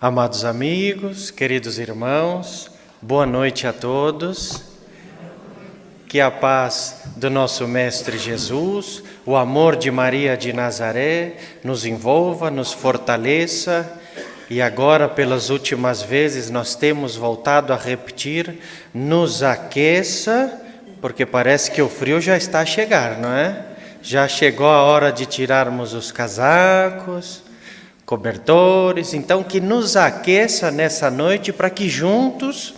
Amados amigos, queridos irmãos, boa noite a todos. Que a paz do nosso Mestre Jesus, o amor de Maria de Nazaré nos envolva, nos fortaleça. E agora, pelas últimas vezes, nós temos voltado a repetir, nos aqueça, porque parece que o frio já está a chegar, não é? Já chegou a hora de tirarmos os casacos, cobertores, então que nos aqueça nessa noite para que juntos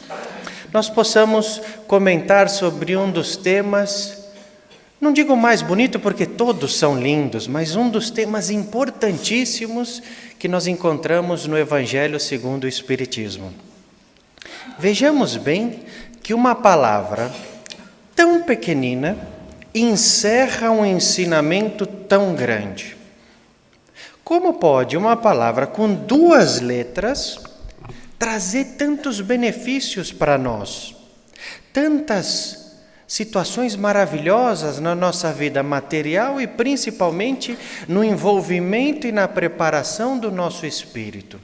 nós possamos comentar sobre um dos temas, não digo mais bonito porque todos são lindos, mas um dos temas importantíssimos que nós encontramos no Evangelho segundo o Espiritismo. Vejamos bem que uma palavra tão pequenina encerra um ensinamento tão grande. Como pode uma palavra com 2 letras trazer tantos benefícios para nós? Tantas situações maravilhosas na nossa vida material e principalmente no envolvimento e na preparação do nosso espírito.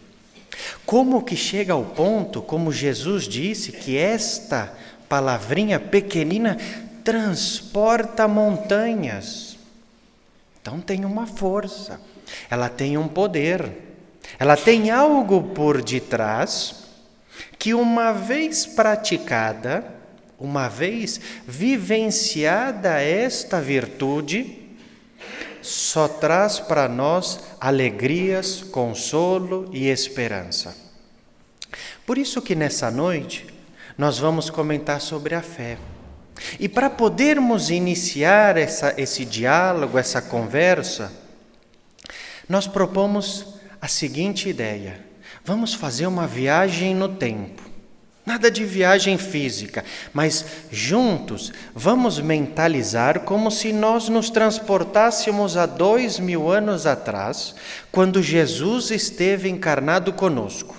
Como que chega ao ponto, como Jesus disse, que esta palavrinha pequenina transporta montanhas. Então tem uma força. Ela tem um poder, ela tem algo por detrás que uma vez praticada, uma vez vivenciada esta virtude, só traz para nós alegrias, consolo e esperança. Por isso que nessa noite nós vamos comentar sobre a fé. E para podermos iniciar esse diálogo, essa conversa, nós propomos a seguinte ideia: vamos fazer uma viagem no tempo. Nada de viagem física, mas juntos vamos mentalizar como se nós nos transportássemos há 2000 anos atrás, quando Jesus esteve encarnado conosco.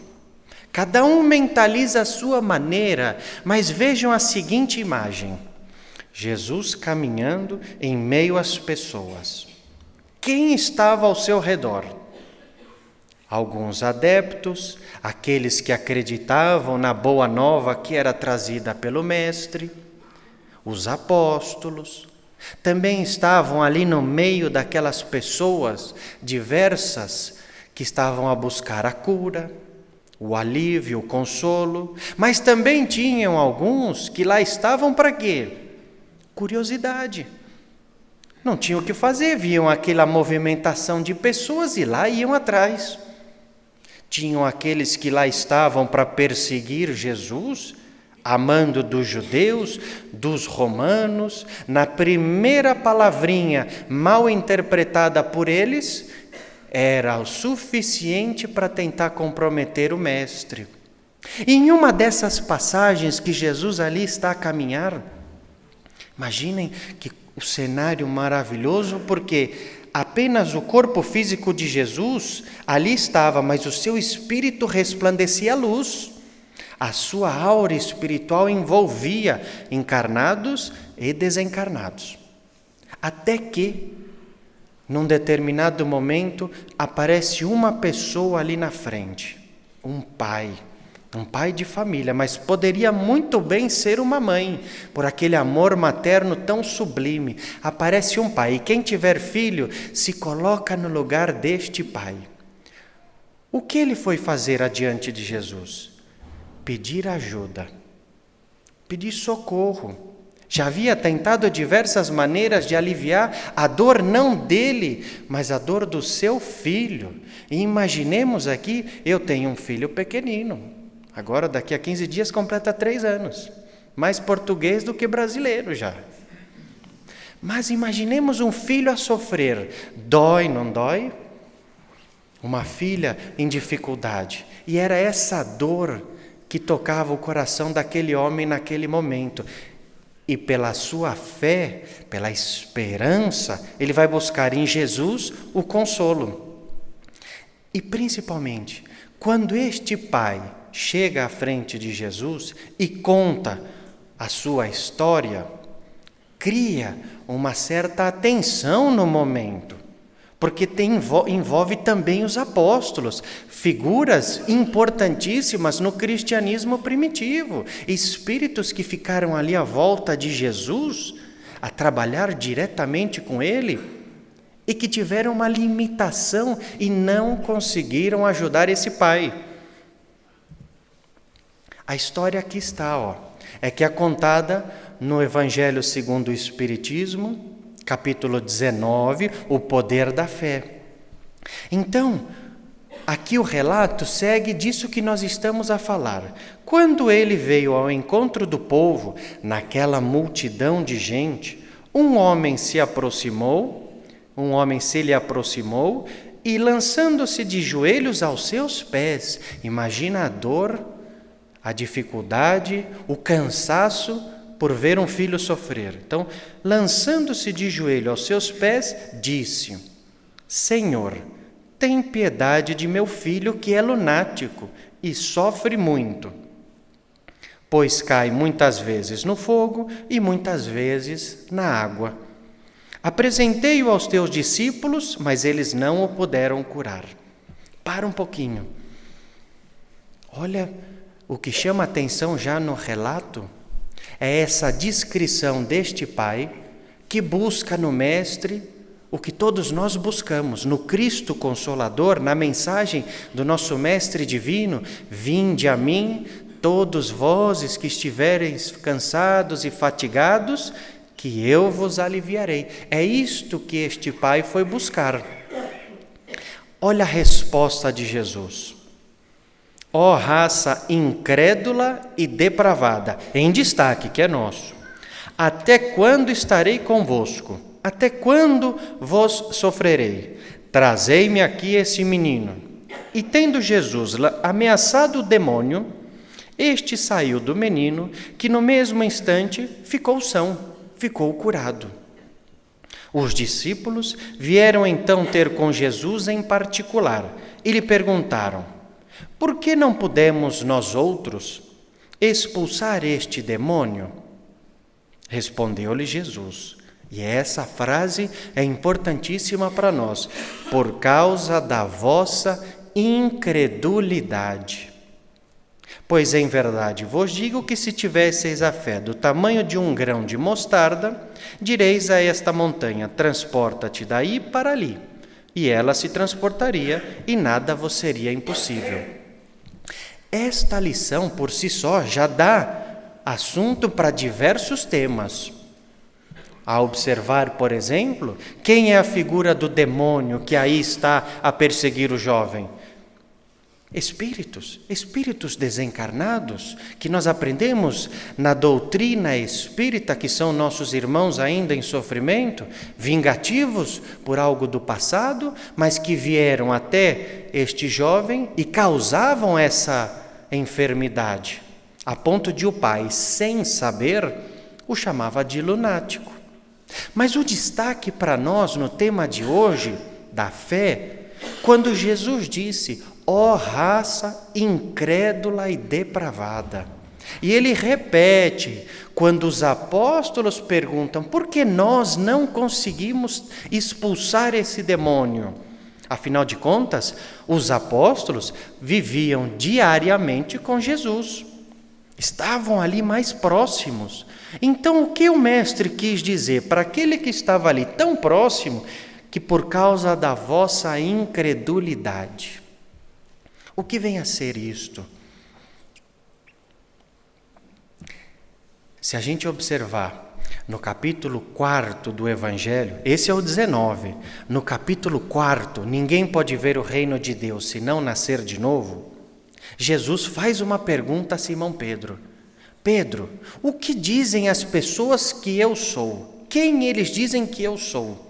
Cada um mentaliza a sua maneira, mas vejam a seguinte imagem: Jesus caminhando em meio às pessoas. Quem estava ao seu redor? Alguns adeptos, aqueles que acreditavam na boa nova que era trazida pelo Mestre, os apóstolos, também estavam ali no meio daquelas pessoas diversas que estavam a buscar a cura, o alívio, o consolo, mas também tinham alguns que lá estavam para quê? Curiosidade. Não tinham o que fazer, viam aquela movimentação de pessoas e lá iam atrás. Tinham aqueles que lá estavam para perseguir Jesus, amando dos judeus, dos romanos. Na primeira palavrinha mal interpretada por eles, era o suficiente para tentar comprometer o Mestre. E em uma dessas passagens que Jesus ali está a caminhar, imaginem que o cenário maravilhoso, porque apenas o corpo físico de Jesus ali estava, mas o seu espírito resplandecia a luz. A sua aura espiritual envolvia encarnados e desencarnados. Até que, num determinado momento, aparece uma pessoa ali na frente, um pai de família, mas poderia muito bem ser uma mãe, por aquele amor materno tão sublime. Aparece um pai, e quem tiver filho se coloca no lugar deste pai. O que ele foi fazer adiante de Jesus? Pedir ajuda, pedir socorro. Já havia tentado diversas maneiras de aliviar a dor não dele, mas a dor do seu filho. E imaginemos aqui, eu tenho um filho pequenino. Agora, daqui a 15 dias, completa 3 anos. Mais português do que brasileiro já. Mas imaginemos um filho a sofrer. Dói, não dói? Uma filha em dificuldade. E era essa dor que tocava o coração daquele homem naquele momento. E pela sua fé, pela esperança, ele vai buscar em Jesus o consolo. E principalmente, quando este pai chega à frente de Jesus e conta a sua história, cria uma certa atenção no momento, porque envolve também os apóstolos, figuras importantíssimas no cristianismo primitivo, espíritos que ficaram ali à volta de Jesus, a trabalhar diretamente com ele, e que tiveram uma limitação e não conseguiram ajudar esse pai. A história aqui está, é que é contada no Evangelho segundo o Espiritismo, capítulo 19, o poder da fé. Então, aqui o relato segue disso que nós estamos a falar. Quando ele veio ao encontro do povo, naquela multidão de gente, um homem se lhe aproximou e, lançando-se de joelhos aos seus pés, imagina a dor, a dificuldade, o cansaço por ver um filho sofrer. Então, lançando-se de joelho aos seus pés, disse: Senhor, tem piedade de meu filho que é lunático e sofre muito, pois cai muitas vezes no fogo e muitas vezes na água. Apresentei-o aos teus discípulos, mas eles não o puderam curar. Para um pouquinho. Olha, o que chama atenção já no relato é essa descrição deste pai que busca no Mestre o que todos nós buscamos, no Cristo Consolador, na mensagem do nosso Mestre Divino: vinde a mim, todos vós que estivereis cansados e fatigados, que eu vos aliviarei. É isto que este pai foi buscar. Olha a resposta de Jesus. Ó raça incrédula e depravada, em destaque, que é nosso. Até quando estarei convosco? Até quando vos sofrerei? Trazei-me aqui esse menino. E tendo Jesus ameaçado o demônio, este saiu do menino, que no mesmo instante ficou são, ficou curado. Os discípulos vieram então ter com Jesus em particular e lhe perguntaram: por que não pudemos nós outros expulsar este demônio? Respondeu-lhe Jesus, e essa frase é importantíssima para nós: por causa da vossa incredulidade. Pois em verdade vos digo que se tivesseis a fé do tamanho de um grão de mostarda, direis a esta montanha: transporta-te daí para ali, e ela se transportaria, e nada vos seria impossível. Esta lição por si só já dá assunto para diversos temas. A observar, por exemplo, quem é a figura do demônio que aí está a perseguir o jovem? Espíritos desencarnados, que nós aprendemos na doutrina espírita, que são nossos irmãos ainda em sofrimento, vingativos por algo do passado, mas que vieram até este jovem e causavam essa enfermidade, a ponto de o pai, sem saber, o chamava de lunático. Mas o destaque para nós no tema de hoje, da fé, quando Jesus disse: ó raça incrédula e depravada. E ele repete, quando os apóstolos perguntam: por que nós não conseguimos expulsar esse demônio? Afinal de contas, os apóstolos viviam diariamente com Jesus, estavam ali mais próximos. Então, o que o mestre quis dizer para aquele que estava ali tão próximo? Que por causa da vossa incredulidade. O que vem a ser isto? Se a gente observar no capítulo 4 do Evangelho, esse é o 19, no capítulo 4, ninguém pode ver o reino de Deus se não nascer de novo, Jesus faz uma pergunta a Simão Pedro: Pedro, o que dizem as pessoas que eu sou? quem eles dizem que eu sou?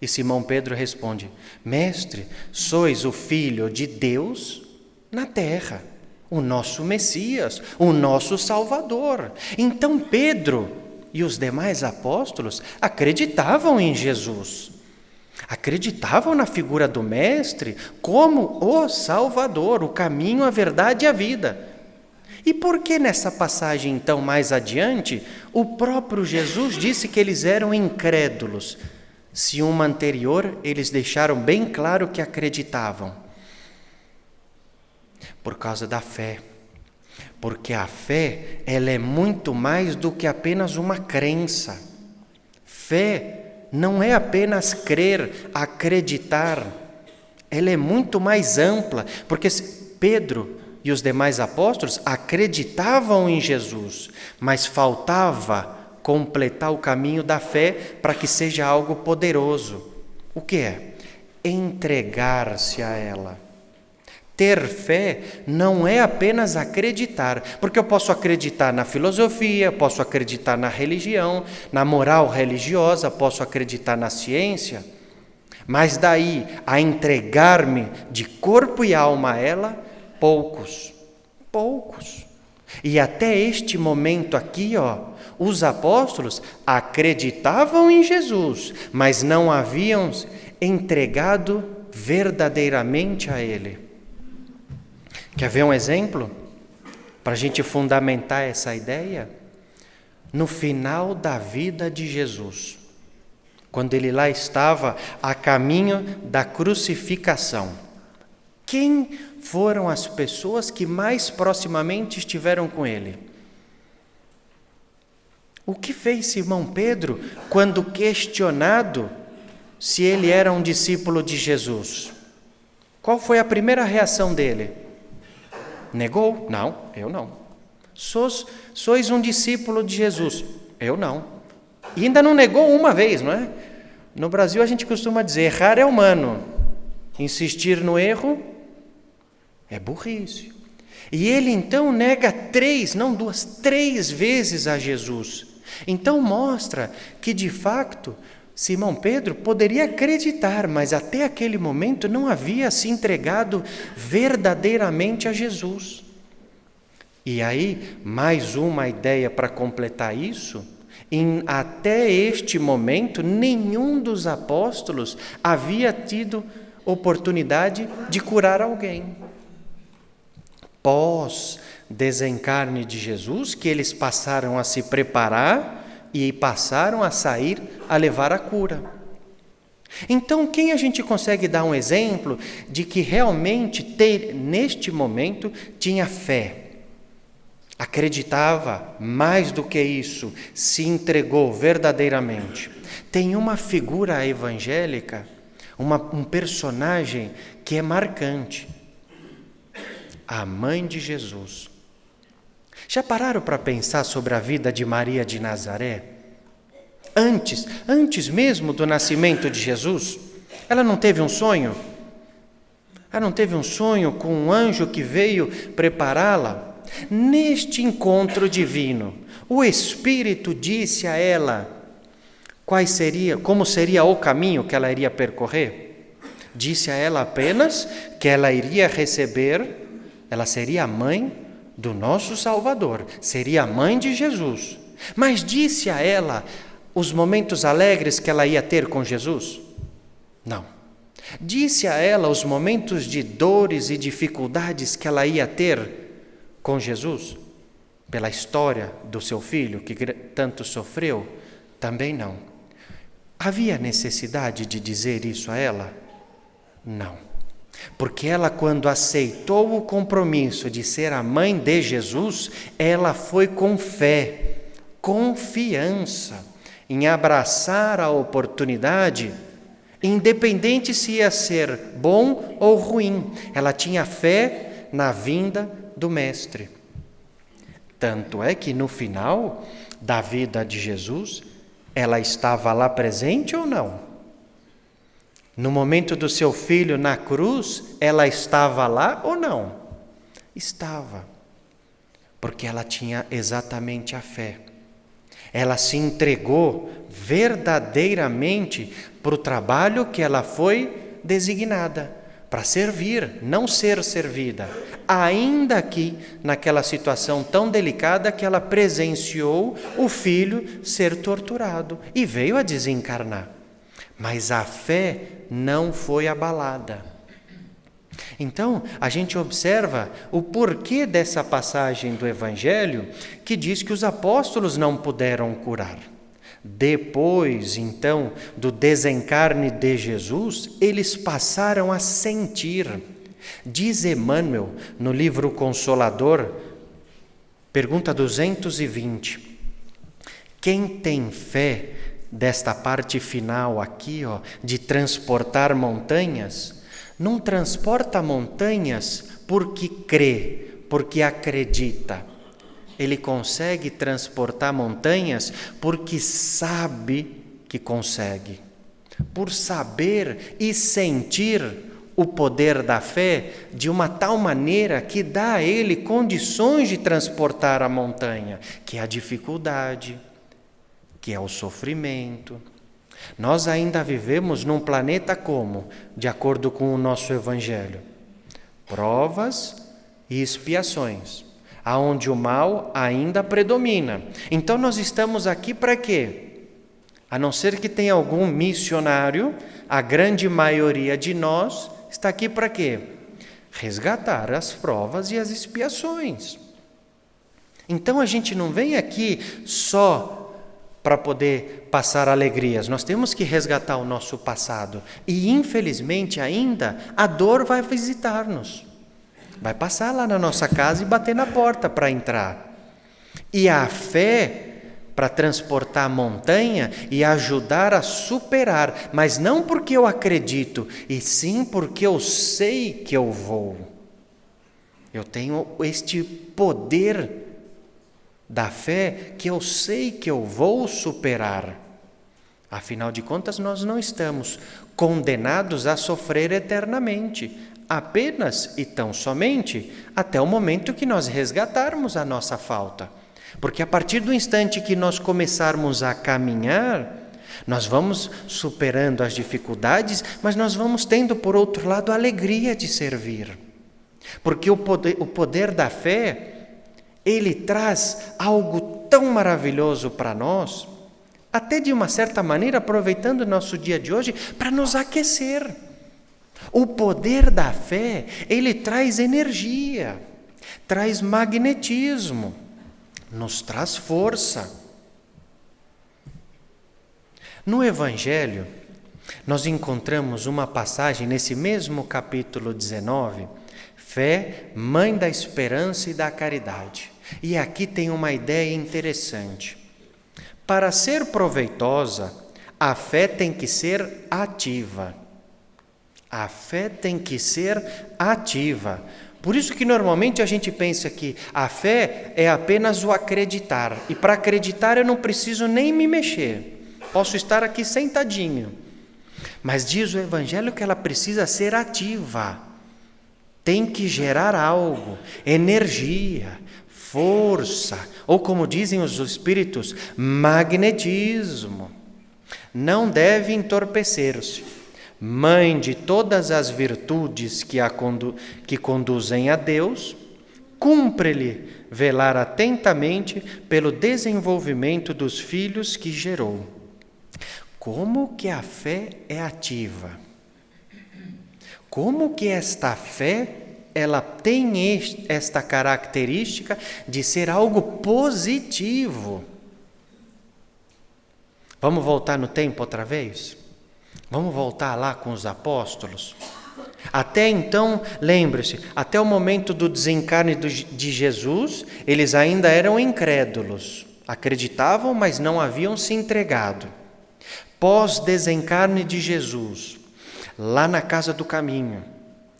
E Simão Pedro responde: Mestre, sois o Filho de Deus na terra, o nosso Messias, o nosso Salvador. Então Pedro e os demais apóstolos acreditavam em Jesus. Acreditavam na figura do Mestre como o Salvador, o caminho, a verdade e a vida. E por que nessa passagem, então, mais adiante, o próprio Jesus disse que eles eram incrédulos, se uma anterior eles deixaram bem claro que acreditavam? Por causa da fé. Porque a fé, ela é muito mais do que apenas uma crença. Fé não é apenas crer, acreditar. Ela é muito mais ampla, porque Pedro e os demais apóstolos acreditavam em Jesus, mas faltava completar o caminho da fé para que seja algo poderoso. O que é? Entregar-se a ela. Ter fé não é apenas acreditar, porque eu posso acreditar na filosofia, posso acreditar na religião, na moral religiosa, posso acreditar na ciência, mas daí a entregar-me de corpo e alma a ela, poucos. E até este momento aqui, os apóstolos acreditavam em Jesus, mas não haviam entregado verdadeiramente a Ele. Quer ver um exemplo? Para a gente fundamentar essa ideia? No final da vida de Jesus, quando ele lá estava a caminho da crucificação, quem foram as pessoas que mais proximamente estiveram com ele? O que fez Simão Pedro quando questionado se ele era um discípulo de Jesus? Qual foi a primeira reação dele? Negou? Não, eu não. Sois um discípulo de Jesus? Eu não. E ainda não negou uma vez, não é? No Brasil a gente costuma dizer, errar é humano. Insistir no erro é burrice. E ele então nega 3, não 2, 3 vezes a Jesus. Então mostra que de fato Simão Pedro poderia acreditar, mas até aquele momento não havia se entregado verdadeiramente a Jesus. E aí, mais uma ideia para completar isso: até este momento, nenhum dos apóstolos havia tido oportunidade de curar alguém. Pós-desencarne de Jesus, que eles passaram a se preparar e passaram a sair a levar a cura. Então, quem a gente consegue dar um exemplo de que realmente, neste momento, tinha fé, acreditava mais do que isso, se entregou verdadeiramente? Tem uma figura evangélica, um personagem que é marcante: a mãe de Jesus. Já pararam para pensar sobre a vida de Maria de Nazaré? Antes mesmo do nascimento de Jesus, ela não teve um sonho? Ela não teve um sonho com um anjo que veio prepará-la? Neste encontro divino, o Espírito disse a ela como seria o caminho que ela iria percorrer? Disse a ela apenas que ela iria receber, ela seria a mãe do nosso Salvador, seria a mãe de Jesus. Mas disse a ela os momentos alegres que ela ia ter com Jesus? Não. Disse a ela os momentos de dores e dificuldades que ela ia ter com Jesus? Pela história do seu filho que tanto sofreu? Também não. Havia necessidade de dizer isso a ela? Não. Porque ela, quando aceitou o compromisso de ser a mãe de Jesus, ela foi com fé, confiança, em abraçar a oportunidade, independente se ia ser bom ou ruim. Ela tinha fé na vinda do Mestre. Tanto é que no final da vida de Jesus, ela estava lá presente ou não? No momento do seu filho na cruz, ela estava lá ou não? Estava, porque ela tinha exatamente a fé. Ela se entregou verdadeiramente para o trabalho que ela foi designada, para servir, não ser servida. Ainda que naquela situação tão delicada que ela presenciou o filho ser torturado e veio a desencarnar. Mas a fé não foi abalada. Então, a gente observa o porquê dessa passagem do Evangelho que diz que os apóstolos não puderam curar. Depois, então, do desencarne de Jesus, eles passaram a sentir. Diz Emmanuel, no livro Consolador, pergunta 220, quem tem fé desta parte final aqui, de transportar montanhas, não transporta montanhas porque crê, porque acredita. Ele consegue transportar montanhas porque sabe que consegue. Por saber e sentir o poder da fé de uma tal maneira que dá a ele condições de transportar a montanha, que é a dificuldade, que é o sofrimento. Nós ainda vivemos num planeta como? De acordo com o nosso Evangelho. Provas e expiações, aonde o mal ainda predomina. Então nós estamos aqui para quê? A não ser que tenha algum missionário, a grande maioria de nós está aqui para quê? Resgatar as provas e as expiações. Então a gente não vem aqui só para poder passar alegrias. Nós temos que resgatar o nosso passado. E infelizmente ainda a dor vai visitar-nos. Vai passar lá na nossa casa e bater na porta para entrar. E a fé para transportar a montanha e ajudar a superar, mas não porque eu acredito, e sim porque eu sei que eu vou. Eu tenho este poder da fé que eu sei que eu vou superar. Afinal de contas, nós não estamos condenados a sofrer eternamente, apenas e tão somente até o momento que nós resgatarmos a nossa falta. Porque a partir do instante que nós começarmos a caminhar, nós vamos superando as dificuldades, mas nós vamos tendo, por outro lado, a alegria de servir. Porque o poder da fé, ele traz algo tão maravilhoso para nós, até de uma certa maneira, aproveitando o nosso dia de hoje, para nos aquecer. O poder da fé, ele traz energia, traz magnetismo, nos traz força. No Evangelho, nós encontramos uma passagem nesse mesmo capítulo 19, fé, mãe da esperança e da caridade. E aqui tem uma ideia interessante. Para ser proveitosa, a fé tem que ser ativa. A fé tem que ser ativa. Por isso que normalmente a gente pensa que a fé é apenas o acreditar. E para acreditar eu não preciso nem me mexer. Posso estar aqui sentadinho. Mas diz o Evangelho que ela precisa ser ativa. Tem que gerar algo, energia, força, ou como dizem os espíritos, magnetismo. Não deve entorpecer-se. Mãe de todas as virtudes que conduzem a Deus, cumpre-lhe velar atentamente pelo desenvolvimento dos filhos que gerou. Como que a fé é ativa? Como que esta fé, ela tem esta característica de ser algo positivo? Vamos voltar no tempo outra vez? Vamos voltar lá com os apóstolos? Até então, lembre-se, até o momento do desencarne de Jesus, eles ainda eram incrédulos. Acreditavam, mas não haviam se entregado. Pós-desencarne de Jesus, lá na casa do caminho,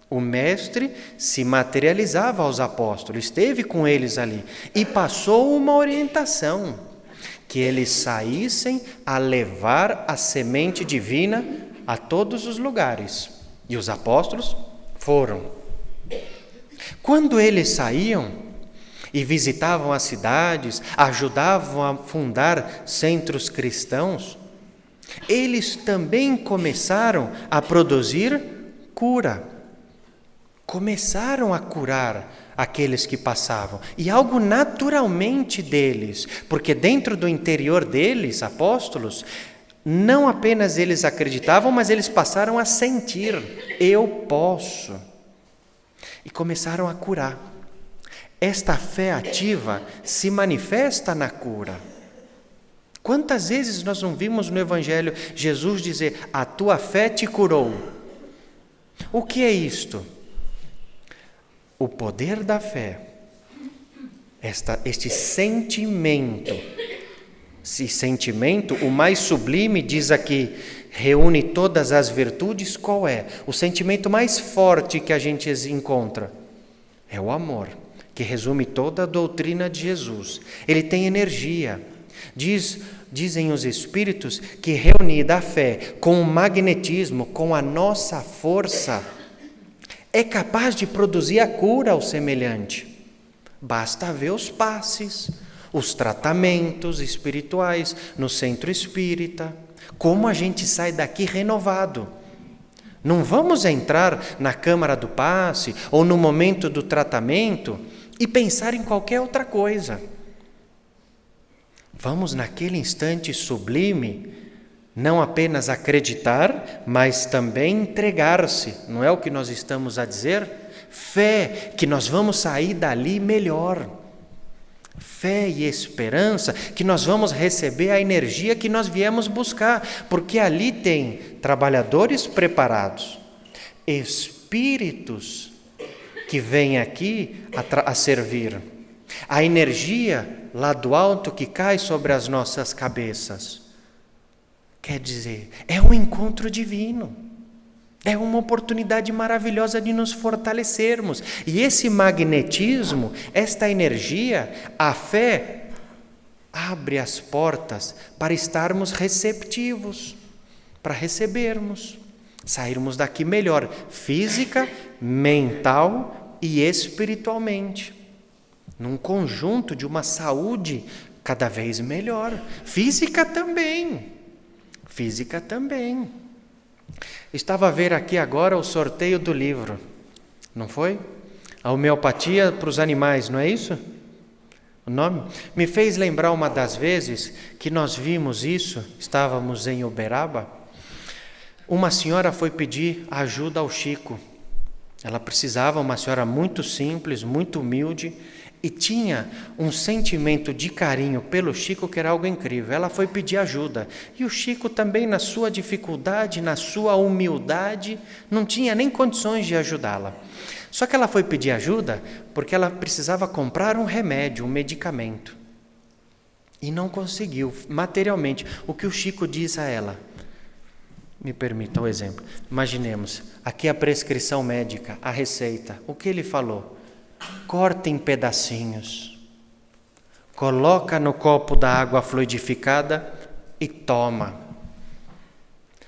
o Mestre se materializava aos apóstolos, esteve com eles ali e passou uma orientação, que eles saíssem a levar a semente divina a todos os lugares. E os apóstolos foram. Quando eles saíam, e visitavam as cidades, ajudavam a fundar centros cristãos, eles também começaram a produzir cura. Começaram a curar aqueles que passavam. E algo naturalmente deles, porque dentro do interior deles, apóstolos, não apenas eles acreditavam, mas eles passaram a sentir: eu posso. E começaram a curar. Esta fé ativa se manifesta na cura. Quantas vezes nós não vimos no Evangelho Jesus dizer: a tua fé te curou? O que é isto? O poder da fé, este sentimento. Esse sentimento, o mais sublime, diz aqui, reúne todas as virtudes. Qual é? O sentimento mais forte que a gente encontra é o amor, que resume toda a doutrina de Jesus. Ele tem energia. Dizem os Espíritos que reunida a fé com o magnetismo, com a nossa força, é capaz de produzir a cura ao semelhante. Basta ver os passes, os tratamentos espirituais no centro espírita, como a gente sai daqui renovado. Não vamos entrar na câmara do passe ou no momento do tratamento e pensar em qualquer outra coisa. Vamos naquele instante sublime não apenas acreditar, mas também entregar-se. Não é o que nós estamos a dizer? Fé que nós vamos sair dali melhor. Fé e esperança que nós vamos receber a energia que nós viemos buscar, porque ali tem trabalhadores preparados, espíritos que vêm aqui a servir, a energia lá do alto que cai sobre as nossas cabeças. Quer dizer, é um encontro divino, é uma oportunidade maravilhosa de nos fortalecermos. E esse magnetismo, esta energia, a fé, abre as portas para estarmos receptivos, para recebermos, sairmos daqui melhor, física, mental e espiritualmente, num conjunto de uma saúde cada vez melhor, física também. Estava a ver aqui agora o sorteio do livro, não foi? A homeopatia para os animais, não é isso? O nome? Me fez lembrar uma das vezes que nós vimos isso, estávamos em Uberaba, uma senhora foi pedir ajuda ao Chico. Ela precisava, uma senhora muito simples, muito humilde, e tinha um sentimento de carinho pelo Chico que era algo incrível. Ela foi pedir ajuda. E o Chico também, na sua dificuldade, na sua humildade, não tinha nem condições de ajudá-la. Só que ela foi pedir ajuda porque ela precisava comprar um remédio, um medicamento. E não conseguiu, materialmente. O que o Chico diz a ela? Me permita o exemplo. Imaginemos, aqui a prescrição médica, a receita. O que ele falou? Corta em pedacinhos, coloca no copo da água fluidificada e toma.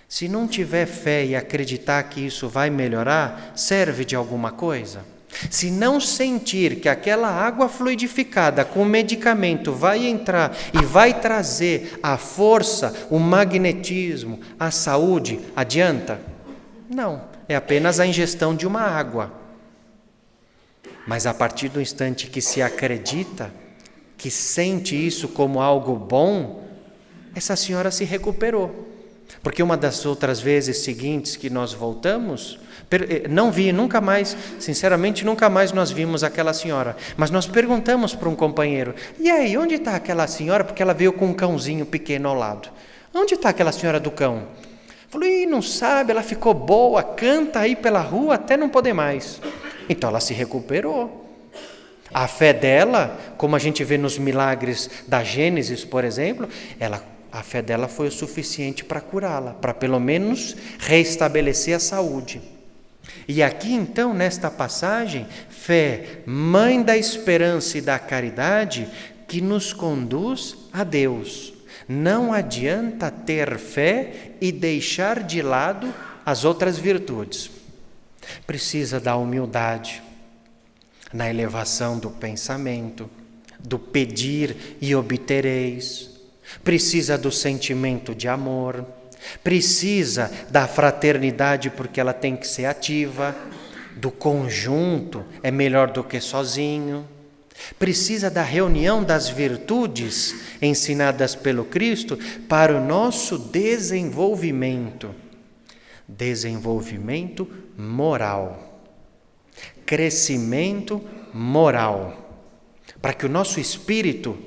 Se não tiver fé e acreditar que isso vai melhorar, serve de alguma coisa? Se não sentir que aquela água fluidificada com o medicamento vai entrar e vai trazer a força, o magnetismo, a saúde, adianta? Não, é apenas a ingestão de uma água. Mas a partir do instante que se acredita, que sente isso como algo bom, essa senhora se recuperou. Porque uma das outras vezes seguintes que nós voltamos, não vi, nunca mais, sinceramente, nunca mais nós vimos aquela senhora. Mas nós perguntamos para um companheiro, e aí, onde está aquela senhora? Porque ela veio com um cãozinho pequeno ao lado. Onde está aquela senhora do cão? Falou, não sabe, ela ficou boa, canta aí pela rua até não poder mais. Então ela se recuperou. A fé dela, como a gente vê nos milagres da Gênesis, por exemplo, a fé dela foi o suficiente para curá-la, para pelo menos restabelecer a saúde. E aqui então, nesta passagem, fé, mãe da esperança e da caridade, que nos conduz a Deus. Não adianta ter fé e deixar de lado as outras virtudes. Precisa da humildade. na elevação do pensamento, do pedir e obtereis. Precisa do sentimento de amor, precisa da fraternidade porque ela tem que ser ativa, do conjunto, é melhor do que sozinho. Precisa da reunião das virtudes ensinadas pelo Cristo para o nosso desenvolvimento. Desenvolvimento moral. Crescimento moral. Para que o nosso espírito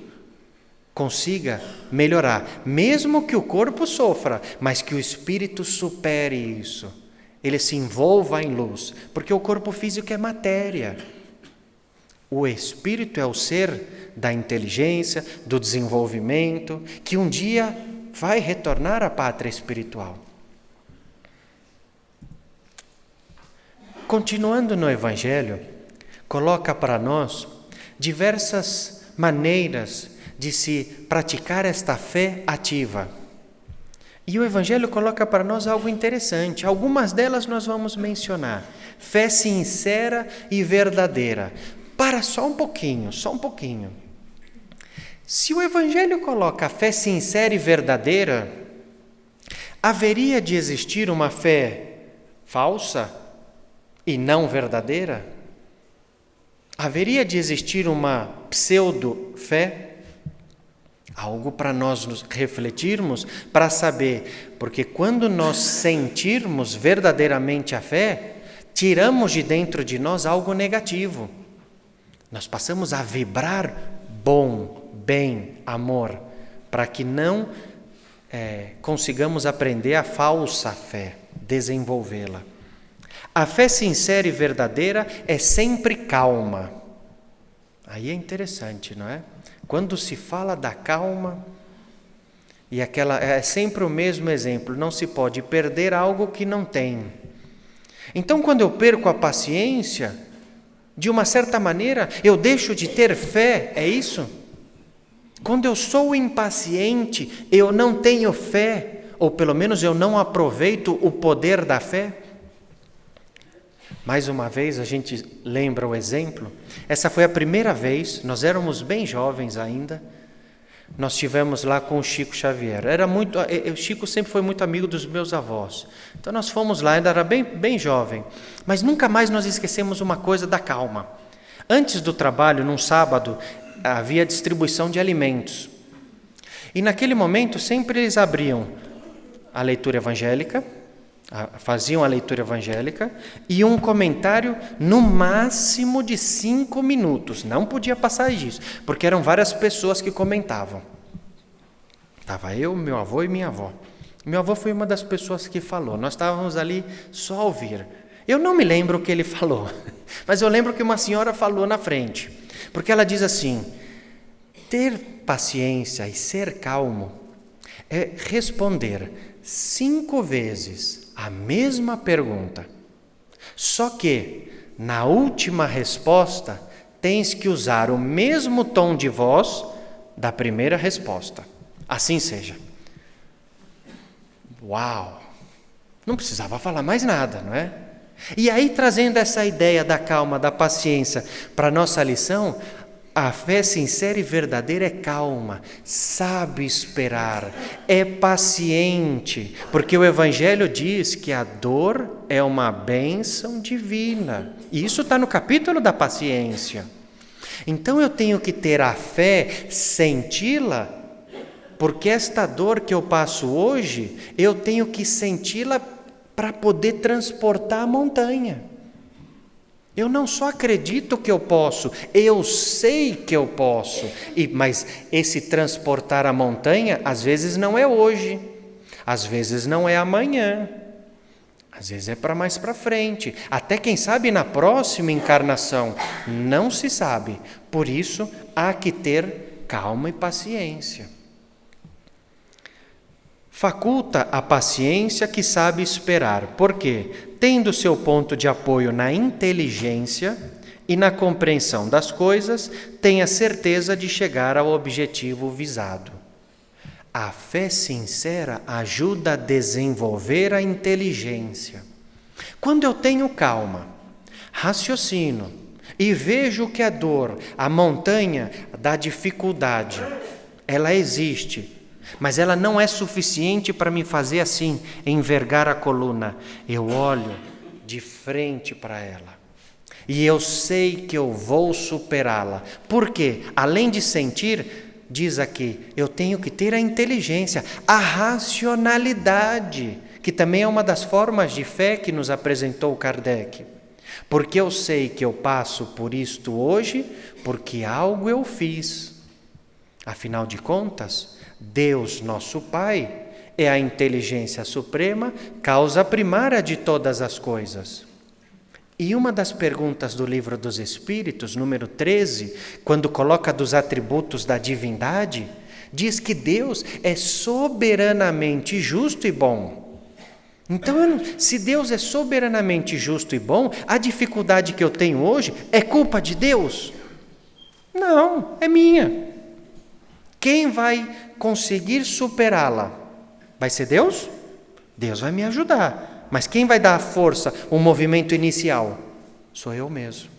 consiga melhorar, mesmo que o corpo sofra, mas que o espírito supere isso. Ele se envolva em luz, porque o corpo físico é matéria. O espírito é o ser da inteligência, do desenvolvimento, que um dia vai retornar à pátria espiritual. Continuando no Evangelho, coloca para nós diversas maneiras de se praticar esta fé ativa. E o Evangelho coloca para nós algo interessante. Algumas delas nós vamos mencionar. Fé sincera e verdadeira. Para só um pouquinho, só um pouquinho. Se o Evangelho coloca a fé sincera e verdadeira, haveria de existir uma fé falsa e não verdadeira? Haveria de existir uma pseudo-fé? Algo para nós nos refletirmos, para saber, porque quando nós sentirmos verdadeiramente a fé, tiramos de dentro de nós algo negativo. Nós passamos a vibrar bom, bem, amor, para que não consigamos aprender a falsa fé, desenvolvê-la. A fé sincera e verdadeira é sempre calma. Aí é interessante, não é? Quando se fala da calma, e aquela é sempre o mesmo exemplo, não se pode perder algo que não tem. Então, quando eu perco a paciência, de uma certa maneira, eu deixo de ter fé, é isso? Quando eu sou impaciente, eu não tenho fé, ou pelo menos eu não aproveito o poder da fé. Mais uma vez, a gente lembra o exemplo. Essa foi a primeira vez, nós éramos bem jovens ainda, nós estivemos lá com o Chico Xavier. O Chico sempre foi muito amigo dos meus avós. Então nós fomos lá, ainda era bem jovem. Mas nunca mais nós esquecemos uma coisa da calma. Antes do trabalho, num sábado, havia distribuição de alimentos. E naquele momento sempre eles abriam a leitura evangélica, faziam a leitura evangélica e um comentário no máximo de 5 minutos. Não podia passar disso, porque eram várias pessoas que comentavam. Estava eu, meu avô e minha avó. Meu avô foi uma das pessoas que falou. Nós estávamos ali só a ouvir. Eu não me lembro o que ele falou, mas eu lembro que uma senhora falou na frente, porque ela diz assim: ter paciência e ser calmo é responder 5 vezes a mesma pergunta, só que na última resposta tens que usar o mesmo tom de voz da primeira resposta. Assim seja. Uau! Não precisava falar mais nada, não é? E aí, trazendo essa ideia da calma, da paciência para a nossa lição, a fé sincera e verdadeira é calma, sabe esperar, é paciente, porque o Evangelho diz que a dor é uma bênção divina. E isso está no capítulo da paciência. Então eu tenho que ter a fé, senti-la, porque esta dor que eu passo hoje, eu tenho que senti-la para poder transportar a montanha. Eu não só acredito que eu posso, eu sei que eu posso. Mas esse transportar a montanha, às vezes não é hoje, às vezes não é amanhã, às vezes é para mais para frente. Até quem sabe na próxima encarnação, não se sabe. Por isso, há que ter calma e paciência. Faculta a paciência que sabe esperar. Por quê? Tendo seu ponto de apoio na inteligência e na compreensão das coisas, tem a certeza de chegar ao objetivo visado. A fé sincera ajuda a desenvolver a inteligência. Quando eu tenho calma, raciocino, e vejo que a dor, a montanha da dificuldade, ela existe, mas ela não é suficiente para me fazer assim, envergar a coluna. Eu olho de frente para ela e eu sei que eu vou superá-la. Por quê? Além de sentir, diz aqui, eu tenho que ter a inteligência, a racionalidade, que também é uma das formas de fé que nos apresentou Kardec. Porque eu sei que eu passo por isto hoje, porque algo eu fiz. Afinal de contas, Deus, nosso Pai, é a inteligência suprema, causa primária de todas as coisas. E uma das perguntas do Livro dos Espíritos, número 13, quando coloca dos atributos da divindade, diz que Deus é soberanamente justo e bom. Então, se Deus é soberanamente justo e bom, a dificuldade que eu tenho hoje é culpa de Deus? Não, é minha. Quem vai conseguir superá-la? Vai ser Deus? Deus vai me ajudar. Mas quem vai dar a força, o movimento inicial? Sou eu mesmo.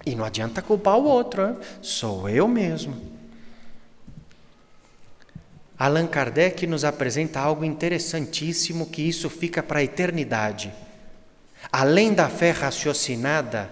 E não adianta culpar o outro, hein? Sou eu mesmo. Allan Kardec nos apresenta algo interessantíssimo, que isso fica para a eternidade. Além da fé raciocinada,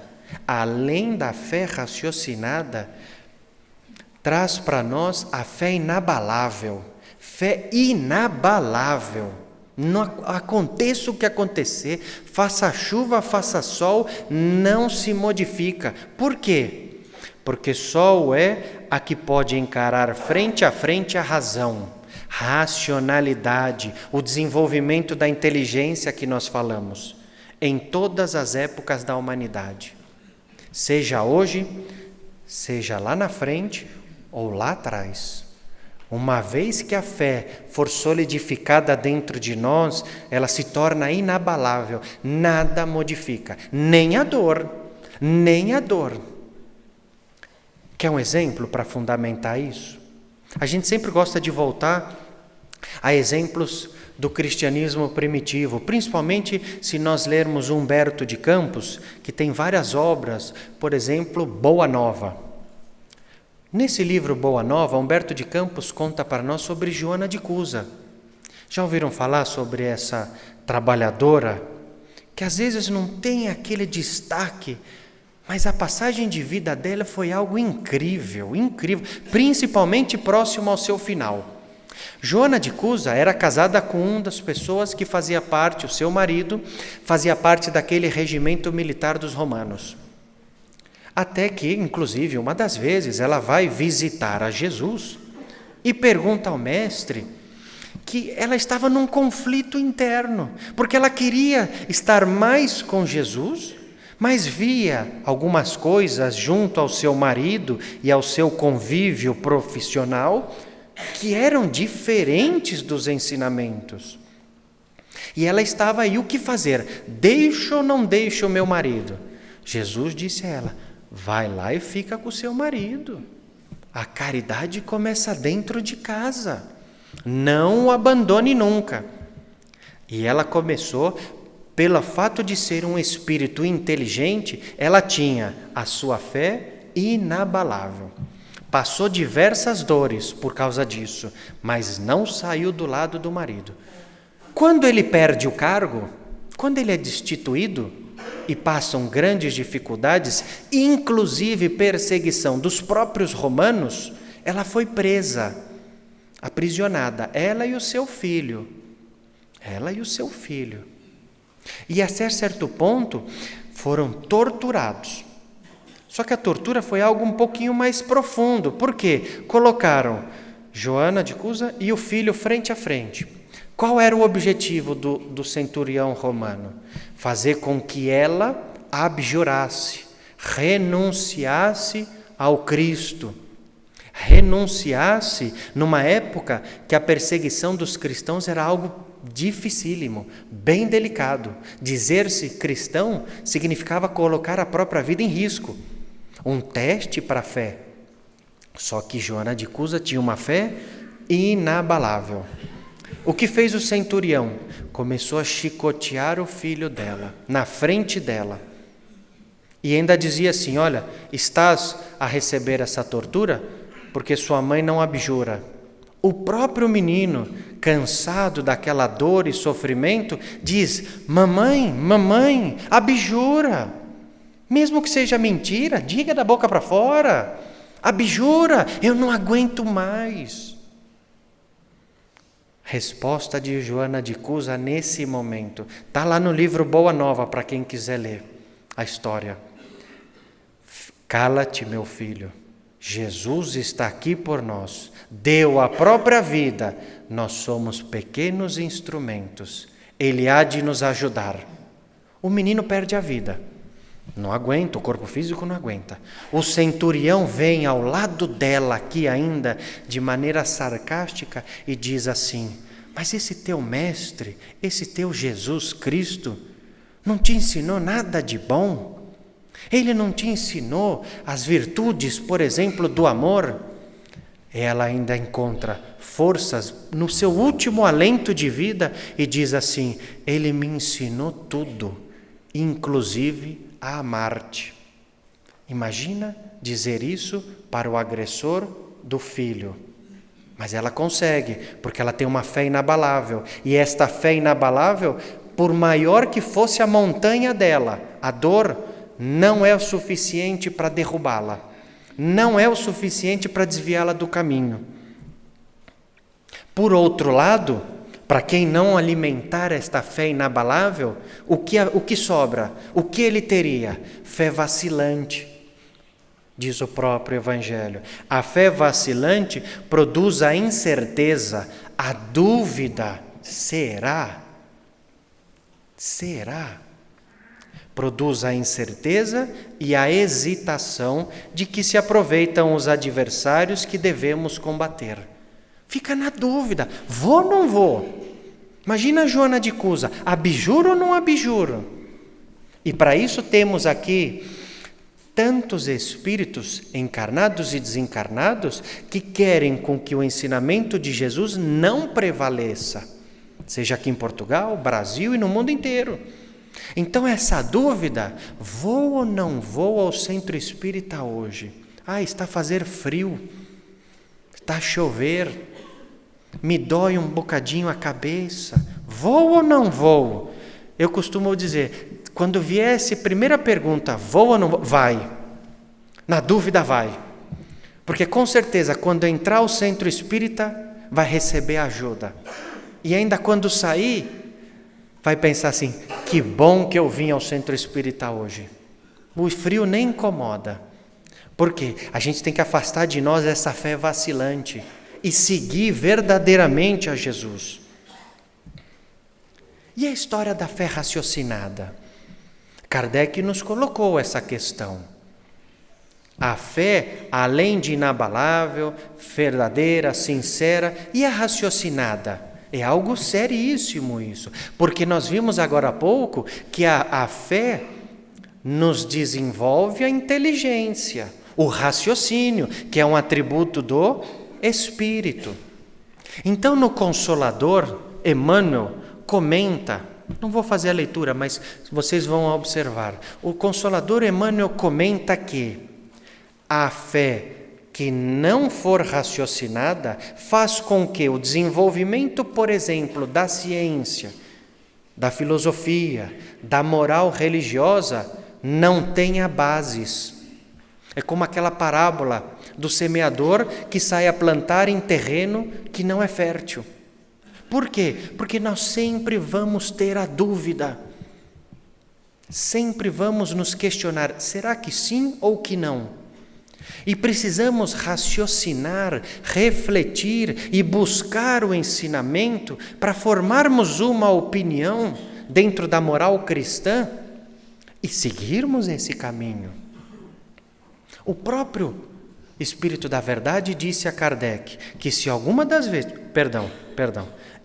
traz para nós a fé inabalável. Fé inabalável. Não aconteça o que acontecer, faça chuva, faça sol, não se modifica. Por quê? Porque só é a que pode encarar frente a frente a razão, racionalidade, o desenvolvimento da inteligência que nós falamos, em todas as épocas da humanidade. Seja hoje, seja lá na frente ou lá atrás. Uma vez que a fé for solidificada dentro de nós, ela se torna inabalável, nada modifica, nem a dor, nem a dor. Quer um exemplo para fundamentar isso? A gente sempre gosta de voltar a exemplos do cristianismo primitivo, principalmente se nós lermos Humberto de Campos, que tem várias obras, por exemplo, Boa Nova. Nesse livro Boa Nova, Humberto de Campos conta para nós sobre Joana de Cusa. Já ouviram falar sobre essa trabalhadora que às vezes não tem aquele destaque, mas a passagem de vida dela foi algo incrível, incrível, principalmente próximo ao seu final. Joana de Cusa era casada com uma das pessoas que fazia parte, o seu marido, fazia parte daquele regimento militar dos romanos. Até que, inclusive, uma das vezes, ela vai visitar a Jesus e pergunta ao mestre que ela estava num conflito interno, porque ela queria estar mais com Jesus, mas via algumas coisas junto ao seu marido e ao seu convívio profissional que eram diferentes dos ensinamentos. E ela estava aí, o que fazer? Deixo ou não deixo o meu marido? Jesus disse a ela, vai lá e fica com o seu marido. A caridade começa dentro de casa. Não o abandone nunca. E ela começou, pelo fato de ser um espírito inteligente, ela tinha a sua fé inabalável. Passou diversas dores por causa disso, mas não saiu do lado do marido. Quando ele perde o cargo, quando ele é destituído e passam grandes dificuldades, inclusive perseguição dos próprios romanos, ela foi presa, aprisionada, ela e o seu filho. E até certo ponto foram torturados. Só que a tortura foi algo um pouquinho mais profundo. Por quê? Colocaram Joana de Cusa e o filho frente a frente. Qual era o objetivo do centurião romano? Fazer com que ela abjurasse, renunciasse ao Cristo. Renunciasse numa época que a perseguição dos cristãos era algo dificílimo, bem delicado. Dizer-se cristão significava colocar a própria vida em risco. Um teste para a fé. Só que Joana de Cusa tinha uma fé inabalável. O que fez o centurião? Começou a chicotear o filho dela, na frente dela. E ainda dizia assim: olha, estás a receber essa tortura porque sua mãe não abjura. O próprio menino, cansado daquela dor e sofrimento, diz: mamãe, mamãe, abjura. Mesmo que seja mentira, diga da boca para fora. Abjura, eu não aguento mais. Resposta de Joana de Cusa nesse momento. Está lá no livro Boa Nova, para quem quiser ler a história. Cala-te, meu filho. Jesus está aqui por nós. Deu a própria vida. Nós somos pequenos instrumentos. Ele há de nos ajudar. O menino perde a vida. Não aguenta, o corpo físico não aguenta. O centurião vem ao lado dela aqui ainda, de maneira sarcástica, e diz assim: mas esse teu mestre, esse teu Jesus Cristo, não te ensinou nada de bom? Ele não te ensinou as virtudes, por exemplo, do amor? Ela ainda encontra forças no seu último alento de vida e diz assim: ele me ensinou tudo, inclusive a amar-te. Imagina dizer isso para o agressor do filho. Mas ela consegue, porque ela tem uma fé inabalável. E esta fé inabalável, por maior que fosse a montanha dela, a dor não é o suficiente para derrubá-la. Não é o suficiente para desviá-la do caminho. Por outro lado, para quem não alimentar esta fé inabalável, o que sobra? O que ele teria? Fé vacilante, diz o próprio Evangelho. A fé vacilante produz a incerteza, a dúvida. Será? Será? Produz a incerteza e a hesitação de que se aproveitam os adversários que devemos combater. Fica na dúvida, vou ou não vou? Imagina a Joana de Cusa, abjuro ou não abjuro? E para isso temos aqui tantos espíritos encarnados e desencarnados que querem com que o ensinamento de Jesus não prevaleça, seja aqui em Portugal, Brasil e no mundo inteiro. Então essa dúvida, vou ou não vou ao centro espírita hoje? Está a fazer frio, está a chover, me dói um bocadinho a cabeça, vou ou não vou? Eu costumo dizer, quando vier essa primeira pergunta, vou ou não vou? Vai, na dúvida vai, porque com certeza quando entrar ao centro espírita, vai receber ajuda, e ainda quando sair, vai pensar assim, que bom que eu vim ao centro espírita hoje, o frio nem incomoda, porque a gente tem que afastar de nós essa fé vacilante, e seguir verdadeiramente a Jesus. E a história da fé raciocinada? Kardec nos colocou essa questão. A fé, além de inabalável, verdadeira, sincera, e a raciocinada? É algo seríssimo isso, porque nós vimos agora há pouco que a fé nos desenvolve a inteligência, o raciocínio, que é um atributo do Espírito. Então no Consolador, Emmanuel comenta, não vou fazer a leitura, mas vocês vão observar, o Consolador Emmanuel comenta que a fé que não for raciocinada faz com que o desenvolvimento, por exemplo, da ciência, da filosofia, da moral religiosa, não tenha bases. É como aquela parábola do semeador que sai a plantar em terreno que não é fértil. Por quê? Porque nós sempre vamos ter a dúvida. Sempre vamos nos questionar, será que sim ou que não? E precisamos raciocinar, refletir e buscar o ensinamento para formarmos uma opinião dentro da moral cristã e seguirmos esse caminho. O próprio Espírito da Verdade disse a Kardec que se alguma das vezes,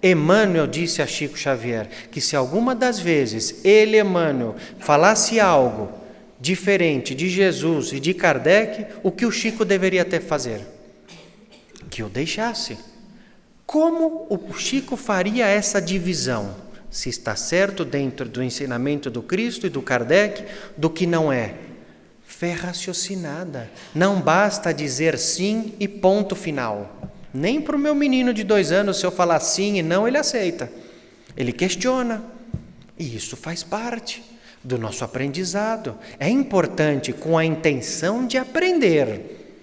Emmanuel disse a Chico Xavier que se alguma das vezes ele, Emmanuel, falasse algo diferente de Jesus e de Kardec, o que o Chico deveria ter fazer? Que o deixasse. Como o Chico faria essa divisão? Se está certo dentro do ensinamento do Cristo e do Kardec, do que não é? Fé raciocinada. Não basta dizer sim e ponto final. Nem para o meu menino de 2 anos, se eu falar sim e não, ele aceita. Ele questiona. E isso faz parte do nosso aprendizado. É importante com a intenção de aprender.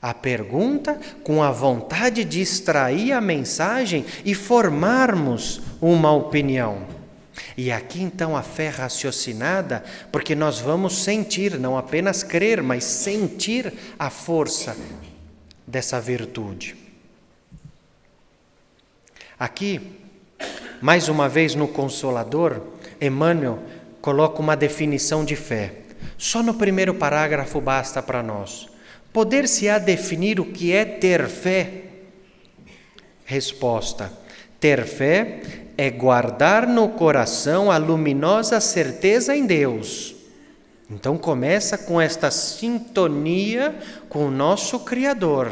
A pergunta com a vontade de extrair a mensagem e formarmos uma opinião. E aqui então a fé raciocinada, porque nós vamos sentir, não apenas crer, mas sentir a força dessa virtude. Aqui, mais uma vez no Consolador, Emmanuel coloca uma definição de fé. Só no primeiro parágrafo basta para nós. Poder-se-á definir o que é ter fé? Resposta: ter fé é guardar no coração a luminosa certeza em Deus. Então começa com esta sintonia com o nosso Criador.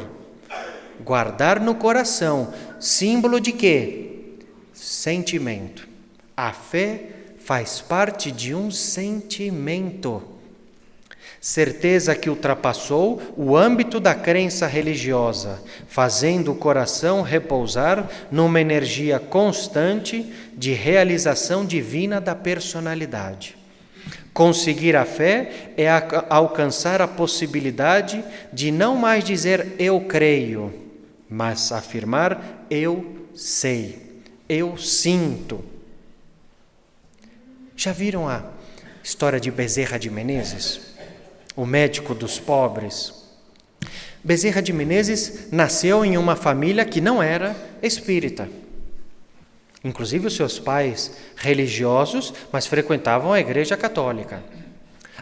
Guardar no coração, símbolo de quê? Sentimento. A fé faz parte de um sentimento. Certeza que ultrapassou o âmbito da crença religiosa, fazendo o coração repousar numa energia constante de realização divina da personalidade. Conseguir a fé é alcançar a possibilidade de não mais dizer eu creio, mas afirmar eu sei, eu sinto. Já viram a história de Bezerra de Menezes? O médico dos pobres? Bezerra de Menezes nasceu em uma família que não era espírita. Inclusive os seus pais religiosos, mas frequentavam a Igreja Católica.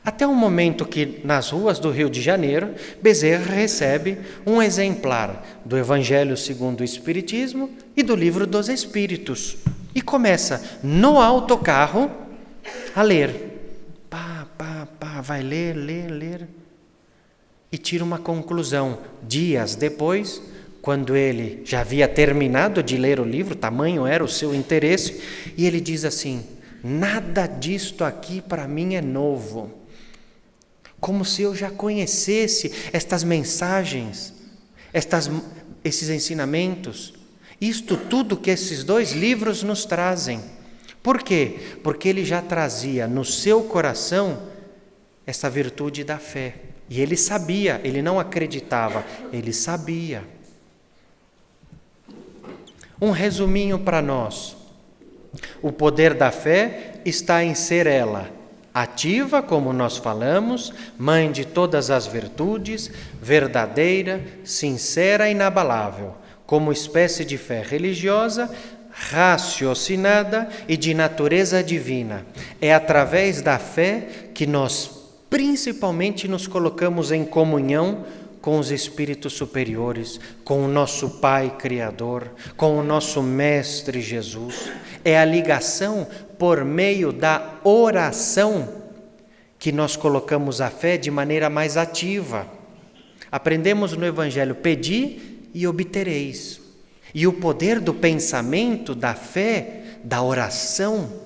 Até o momento que, nas ruas do Rio de Janeiro, Bezerra recebe um exemplar do Evangelho segundo o Espiritismo e do Livro dos Espíritos. E começa, no autocarro, a ler. Vai ler. E tira uma conclusão. Dias depois, quando ele já havia terminado de ler o livro, tamanho era o seu interesse, e ele diz assim: nada disto aqui para mim é novo. Como se eu já conhecesse estas mensagens, esses ensinamentos, isto tudo que esses 2 livros nos trazem. Por quê? Porque ele já trazia no seu coração essa virtude da fé. E ele sabia, ele não acreditava, ele sabia. Um resuminho para nós. O poder da fé está em ser ela ativa, como nós falamos, mãe de todas as virtudes, verdadeira, sincera e inabalável, como espécie de fé religiosa, raciocinada e de natureza divina. É através da fé que nós principalmente nos colocamos em comunhão com os espíritos superiores, com o nosso Pai Criador, com o nosso Mestre Jesus. É a ligação por meio da oração que nós colocamos a fé de maneira mais ativa. Aprendemos no Evangelho: pedi e obtereis. E o poder do pensamento, da fé, da oração,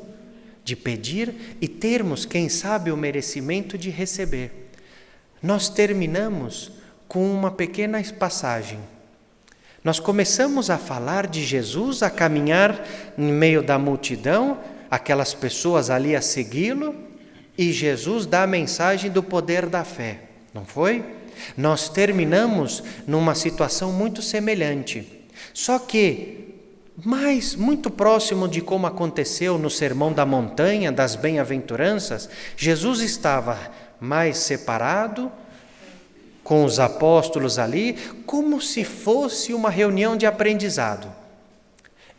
de pedir e termos, quem sabe, o merecimento de receber. Nós terminamos com uma pequena passagem. Nós começamos a falar de Jesus a caminhar no meio da multidão, aquelas pessoas ali a segui-lo, e Jesus dá a mensagem do poder da fé, não foi? Nós terminamos numa situação muito semelhante, só que muito próximo de como aconteceu no Sermão da Montanha, das Bem-aventuranças. Jesus estava mais separado, com os apóstolos ali, como se fosse uma reunião de aprendizado.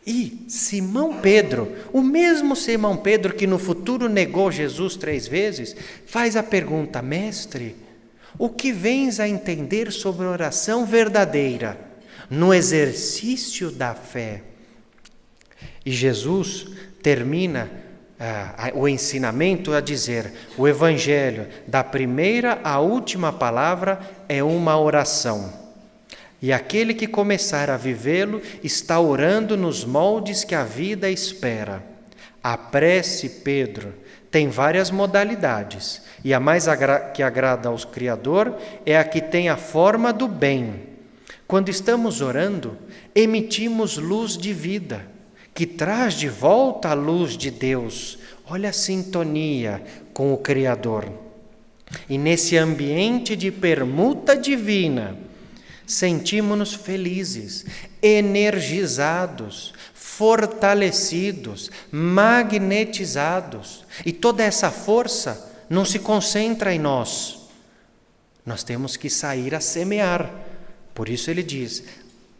E Simão Pedro, o mesmo Simão Pedro que no futuro negou Jesus 3 vezes, faz a pergunta: mestre, o que vens a entender sobre a oração verdadeira no exercício da fé? E Jesus termina o ensinamento a dizer: o Evangelho, da primeira à última palavra, é uma oração. E aquele que começar a vivê-lo está orando nos moldes que a vida espera. A prece, Pedro, tem várias modalidades, e a mais que agrada ao Criador é a que tem a forma do bem. Quando estamos orando, emitimos luz de vida, que traz de volta a luz de Deus. Olha a sintonia com o Criador. E nesse ambiente de permuta divina, sentimos-nos felizes, energizados, fortalecidos, magnetizados. E toda essa força não se concentra em nós. Nós temos que sair a semear. Por isso ele diz,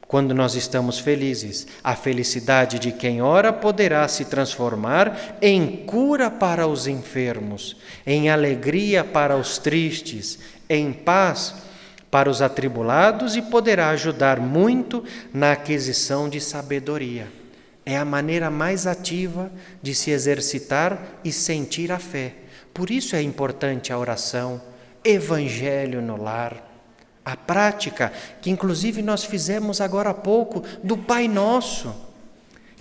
quando nós estamos felizes, a felicidade de quem ora poderá se transformar em cura para os enfermos, em alegria para os tristes, em paz para os atribulados e poderá ajudar muito na aquisição de sabedoria. É a maneira mais ativa de se exercitar e sentir a fé. Por isso é importante a oração, evangelho no lar, a prática que inclusive nós fizemos agora há pouco do Pai Nosso.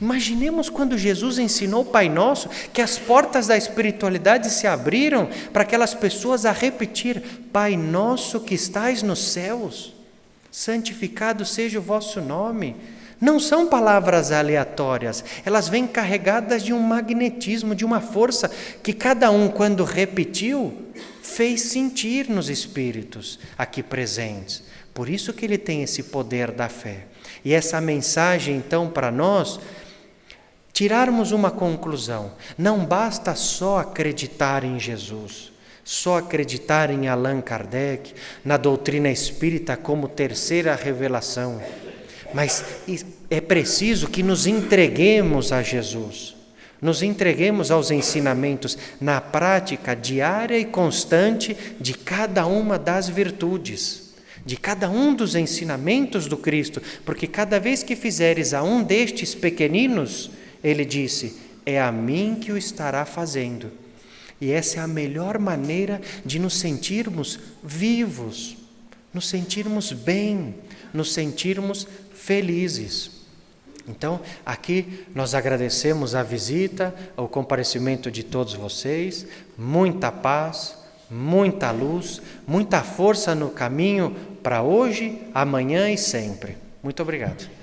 Imaginemos quando Jesus ensinou o Pai Nosso, que as portas da espiritualidade se abriram para aquelas pessoas a repetir: Pai Nosso que estais nos céus, santificado seja o vosso nome. Não são palavras aleatórias, elas vêm carregadas de um magnetismo, de uma força que cada um, quando repetiu, fez sentir nos espíritos aqui presentes. Por isso que ele tem esse poder da fé. E essa mensagem, então, para nós, tirarmos uma conclusão. Não basta só acreditar em Jesus, só acreditar em Allan Kardec, na doutrina espírita como terceira revelação. Mas é preciso que nos entreguemos a Jesus, nos entreguemos aos ensinamentos na prática diária e constante de cada uma das virtudes, de cada um dos ensinamentos do Cristo, porque cada vez que fizeres a um destes pequeninos, ele disse, é a mim que o estará fazendo. E essa é a melhor maneira de nos sentirmos vivos, nos sentirmos bem, nos sentirmos felizes. Então, aqui nós agradecemos a visita, o comparecimento de todos vocês, muita paz, muita luz, muita força no caminho para hoje, amanhã e sempre. Muito obrigado.